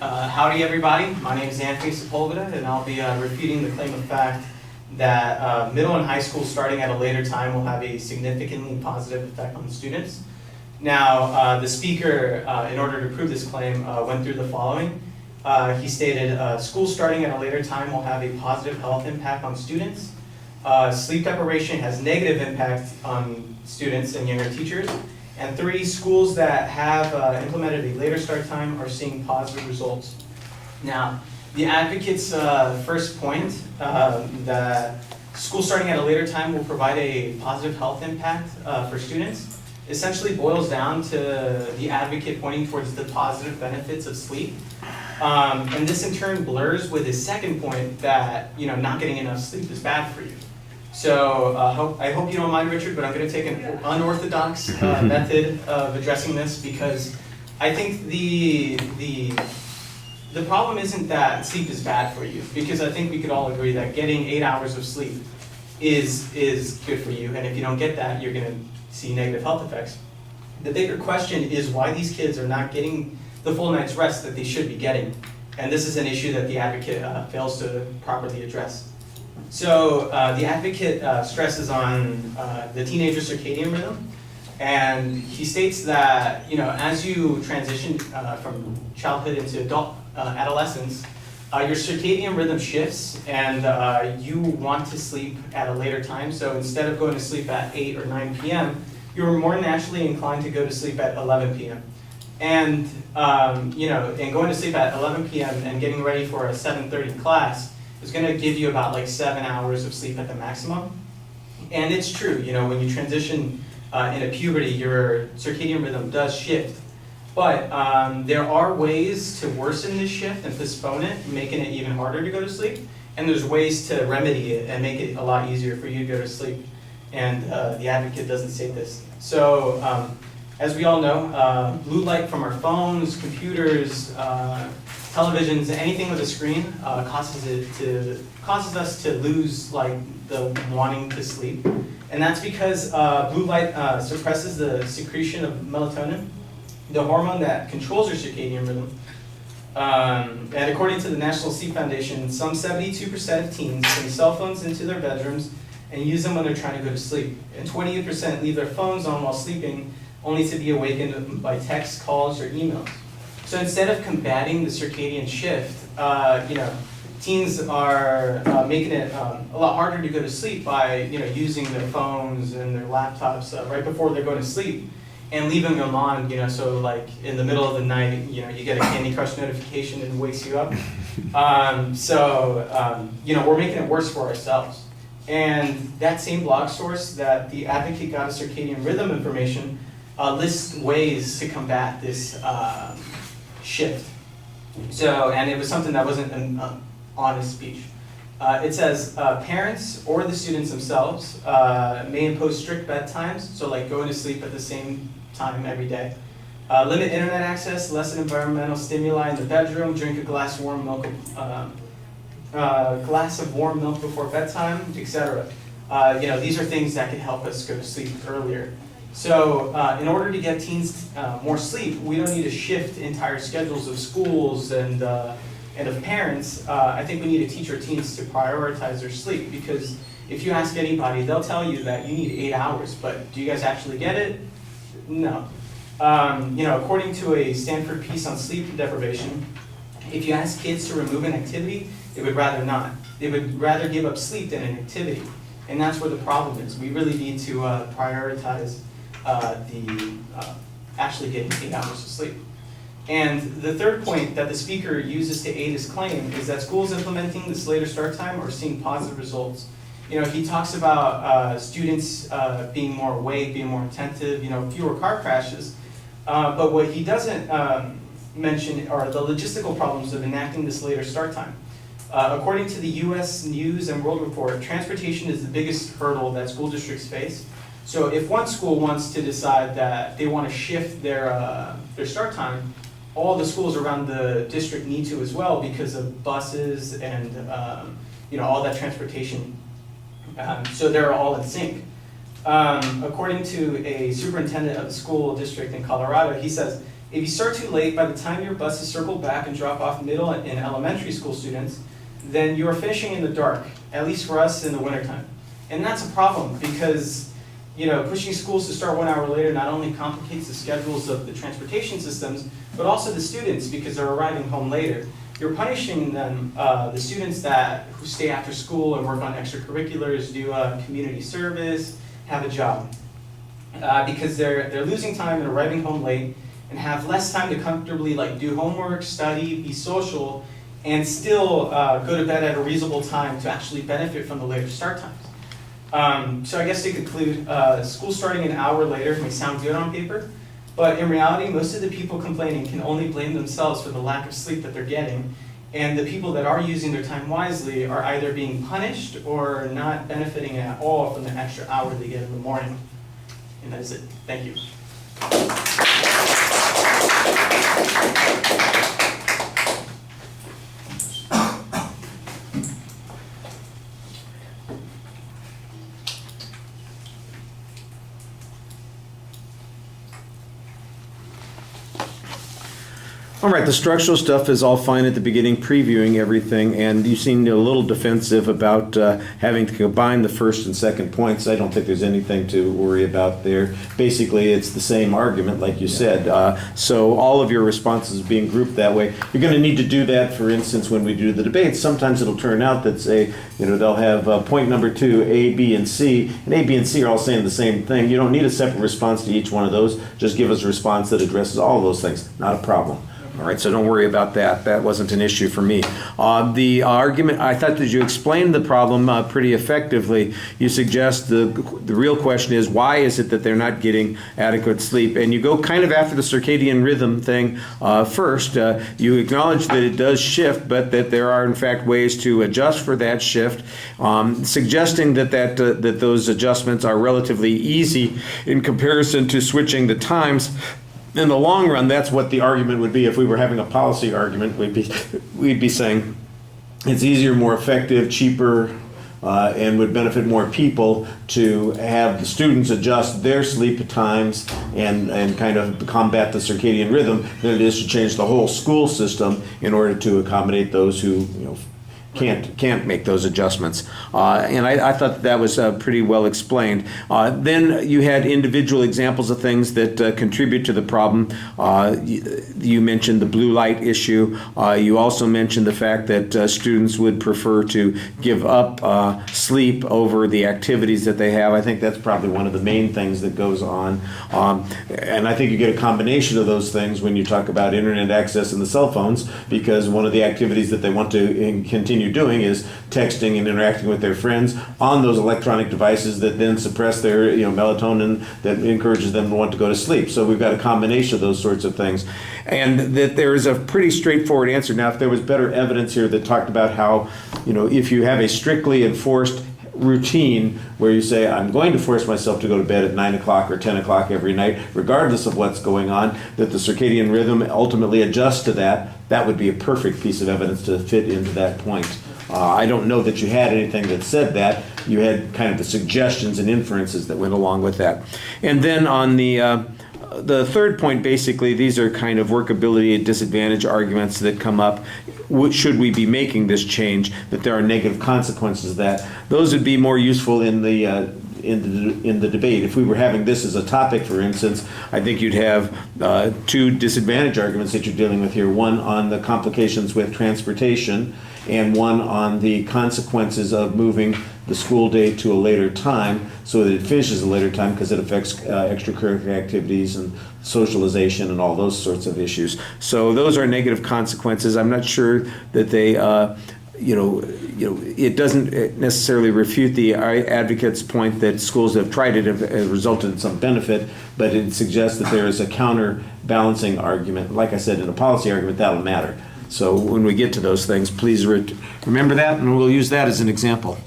Howdy everybody, my name is Anthony Sepulveda and I'll be refuting the claim of fact that middle and high school starting at a later time will have a significantly positive effect on students. Now the speaker, in order to prove this claim, went through the following. He stated, school starting at a later time will have a positive health impact on students. Sleep deprivation has negative impact on students and younger teachers. And 3, schools that have implemented a later start time are seeing positive results. Now, the advocate's first point, that school starting at a later time will provide a positive health impact for students, essentially boils down to the advocate pointing towards the positive benefits of sleep. And this in turn blurs with his second point that not getting enough sleep is bad for you. So I hope you don't mind, Richard, but I'm going to take an unorthodox method of addressing this because I think the problem isn't that sleep is bad for you, because I think we could all agree that getting 8 hours of sleep is good for you, and if you don't get that, you're going to see negative health effects. The bigger question is why these kids are not getting the full night's rest that they should be getting, and this is an issue that the advocate fails to properly address. So the advocate stresses on the teenager circadian rhythm, and he states that as you transition from childhood into adolescence, your circadian rhythm shifts, and you want to sleep at a later time. So instead of going to sleep at 8 or 9 p.m., you're more naturally inclined to go to sleep at 11 p.m. And and going to sleep at 11 p.m. and getting ready for a 7:30 class is going to give you about like 7 hours of sleep at the maximum. And it's true, when you transition into puberty, your circadian rhythm does shift. But there are ways to worsen this shift and postpone it, making it even harder to go to sleep. And there's ways to remedy it and make it a lot easier for you to go to sleep. And the advocate doesn't say this. So as we all know, blue light from our phones, computers, televisions, anything with a screen causes us to lose the wanting to sleep, and that's because blue light suppresses the secretion of melatonin, the hormone that controls your circadian rhythm. And according to the National Sleep Foundation, some 72% of teens bring cell phones into their bedrooms and use them when they're trying to go to sleep, and 28% leave their phones on while sleeping, only to be awakened by texts, calls, or emails. So instead of combating the circadian shift, teens are making it a lot harder to go to sleep by using their phones and their laptops right before they're going to sleep, and leaving them on. So like in the middle of the night, you get a Candy Crush notification and it wakes you up. We're making it worse for ourselves. And that same blog source that the advocate got a circadian rhythm information lists ways to combat this shift. So, and it was something that wasn't an honest speech. It says parents or the students themselves may impose strict bedtimes, so like going to sleep at the same time every day. Limit internet access, lessen environmental stimuli in the bedroom, drink a glass of warm milk, before bedtime, etc. These are things that can help us go to sleep earlier. So in order to get teens more sleep, we don't need to shift entire schedules of schools and of parents. I think we need to teach our teens to prioritize their sleep, because if you ask anybody, they'll tell you that you need 8 hours, but do you guys actually get it? No. According to a Stanford piece on sleep deprivation, if you ask kids to remove an activity, they would rather not. They would rather give up sleep than an activity. And that's where the problem is. We really need to prioritize actually getting 8 hours of sleep. And the third point that the speaker uses to aid his claim is that schools implementing this later start time are seeing positive results. He talks about students being more awake, being more attentive, fewer car crashes. But what he doesn't mention are the logistical problems of enacting this later start time. According to the U.S. News and World Report, transportation is the biggest hurdle that school districts face. So if one school wants to decide that they want to shift their start time, all the schools around the district need to as well, because of buses and all that transportation. So they're all in sync. According to a superintendent of the school district in Colorado, he says, If you start too late, by the time your buses circle back and drop off middle and elementary school students, then you are finishing in the dark, at least for us in the wintertime. And that's a problem because, pushing schools to start 1 hour later not only complicates the schedules of the transportation systems, but also the students because they're arriving home later. You're punishing them, the students who stay after school and work on extracurriculars, do community service, have a job. Because they're losing time and arriving home late and have less time to comfortably do homework, study, be social, and still go to bed at a reasonable time to actually benefit from the later start times. So I guess to conclude, school starting an hour later may sound good on paper, but in reality, most of the people complaining can only blame themselves for the lack of sleep that they're getting, and the people that are using their time wisely are either being punished or not benefiting at all from the extra hour they get in the morning. And that is it. Thank you. All right, the structural stuff is all fine at the beginning, previewing everything, and you seem a little defensive about having to combine the first and second points. I don't think there's anything to worry about there. Basically, it's the same argument, like you said. So all of your responses being grouped that way. You're going to need to do that, for instance, when we do the debates. Sometimes it'll turn out that, say, they'll have point number 2, A, B, and C, and A, B, and C are all saying the same thing. You don't need a separate response to each one of those. Just give us a response that addresses all those things. Not a problem. All right, so don't worry about that. That wasn't an issue for me. The argument, I thought that you explained the problem pretty effectively. You suggest the real question is, why is it that they're not getting adequate sleep? And you go kind of after the circadian rhythm thing first. You acknowledge that it does shift, but that there are, in fact, ways to adjust for that shift, suggesting that those adjustments are relatively easy in comparison to switching the times. In the long run, that's what the argument would be. If we were having a policy argument, we'd be saying it's easier, more effective, cheaper, and would benefit more people to have the students adjust their sleep times and kind of combat the circadian rhythm than it is to change the whole school system in order to accommodate those who can't make those adjustments. And I thought that was pretty well explained. Then you had individual examples of things that contribute to the problem. You mentioned the blue light issue. You also mentioned the fact that students would prefer to give up sleep over the activities that they have. I think that's probably one of the main things that goes on. And I think you get a combination of those things when you talk about internet access and the cell phones, because one of the activities that they want to continue doing is texting and interacting with their friends on those electronic devices that then suppress their melatonin that encourages them to want to go to sleep. So we've got a combination of those sorts of things. And that there is a pretty straightforward answer. Now, if there was better evidence here that talked about how, if you have a strictly enforced routine where you say, I'm going to force myself to go to bed at 9 o'clock or 10 o'clock every night, regardless of what's going on, that the circadian rhythm ultimately adjusts to that, that would be a perfect piece of evidence to fit into that point. I don't know that you had anything that said that. You had kind of the suggestions and inferences that went along with that. And then on the third point, basically, these are kind of workability and disadvantage arguments that come up. Should we be making this change, that there are negative consequences of that? Those would be more useful in the debate. If we were having this as a topic, for instance, I think you'd have two disadvantage arguments that you're dealing with here. One on the complications with transportation, and one on the consequences of moving the school day to a later time so that it finishes a later time because it affects extracurricular activities and socialization and all those sorts of issues. So those are negative consequences. I'm not sure that they it doesn't necessarily refute the advocate's point that schools that have tried it have resulted in some benefit, but it suggests that there is a counterbalancing argument. Like I said, in a policy argument, that'll matter. So when we get to those things, please remember that, and we'll use that as an example.